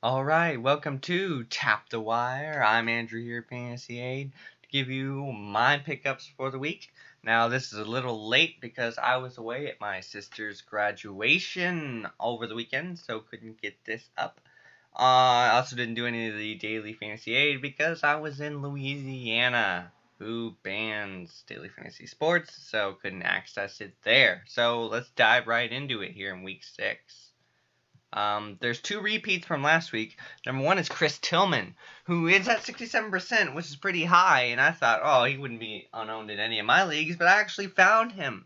Alright, welcome to Tap the Wire. I'm Andrew here at Fantasy Aid to give you my pickups for the week. Now, this is a little late because I was away at my sister's graduation over the weekend, so couldn't get this up. I also didn't do any of the daily Fantasy Aid because I was in Louisiana, who bans daily fantasy sports, so couldn't access it there. So let's dive right into it here in week 6. There's two repeats from last week. Number one is Chris Tillman, who is at 67%, which is pretty high, and I thought, oh, he wouldn't be unowned in any of my leagues, but I actually found him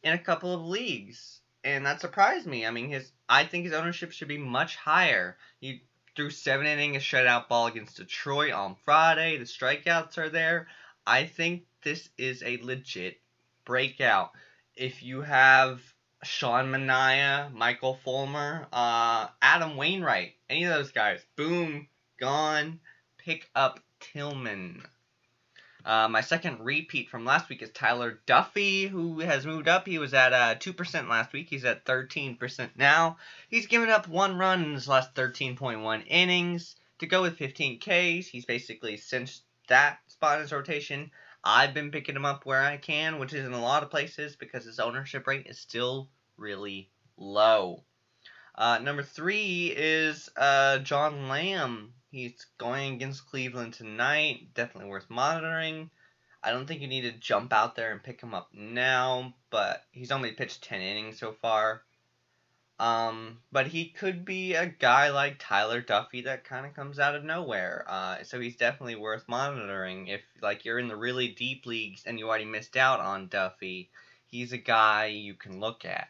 in a couple of leagues, and that surprised me. I mean, I think his ownership should be much higher. He threw 7 innings, a shutout ball against Detroit on Friday. The strikeouts are there. I think this is a legit breakout. If you have Sean Manaea, Michael Fulmer, Adam Wainwright, any of those guys, boom, gone. Pick up Tillman. My second repeat from last week is Tyler Duffey, who has moved up. He was at 2% last week. He's at 13% now. He's given up 1 run in his last 13.1 innings. To go with 15 Ks, he's basically cinched that spot in his rotation. I've been picking him up where I can, which is in a lot of places because his ownership rate is still really low. Number 3 is John Lamb. He's going against Cleveland tonight. Definitely worth monitoring. I don't think you need to jump out there and pick him up now, but he's only pitched 10 innings so far. But he could be a guy like Tyler Duffey that kind of comes out of nowhere. So he's definitely worth monitoring. If you're in the really deep leagues and you already missed out on Duffey, he's a guy you can look at.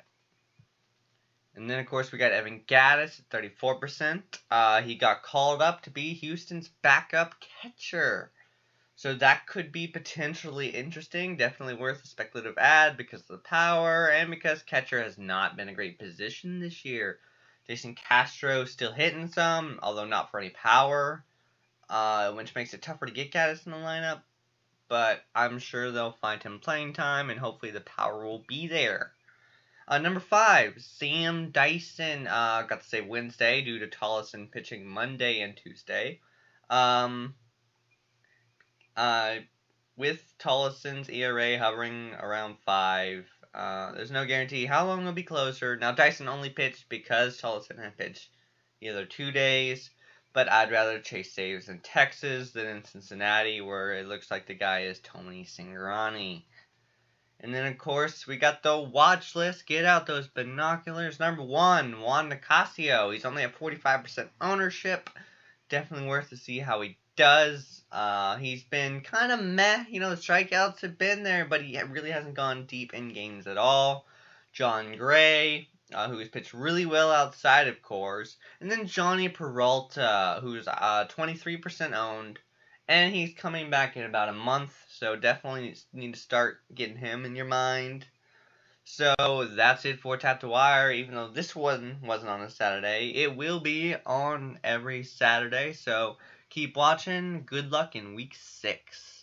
And then, of course, we got Evan Gattis at 34%. He got called up to be Houston's backup catcher. So that could be potentially interesting. Definitely worth a speculative ad because of the power and because catcher has not been a great position this year. Jason Castro still hitting some, although not for any power, which makes it tougher to get Gattis in the lineup. But I'm sure they'll find him playing time, and hopefully the power will be there. Number 5, Sam Dyson. Got to say Wednesday due to Tolleson pitching Monday and Tuesday. With Tolleson's ERA hovering around 5, there's no guarantee how long it'll be closer. Now, Dyson only pitched because Tolleson had pitched the other 2 days, but I'd rather chase saves in Texas than in Cincinnati, where it looks like the guy is Tony Cingrani. And then, of course, we got the watch list. Get out those binoculars. Number 1, Juan Nicasio. He's only at 45% ownership. Definitely worth to see how he does. He's been kind of meh. The strikeouts have been there, but he really hasn't gone deep in games at all. John Gray, who has pitched really well outside of Coors. And then Johnny Peralta, who's 23% owned. And he's coming back in about a month, so definitely need to start getting him in your mind. So that's it for Tap the Wire. Even though this one wasn't on a Saturday, it will be on every Saturday. So keep watching. Good luck in week 6.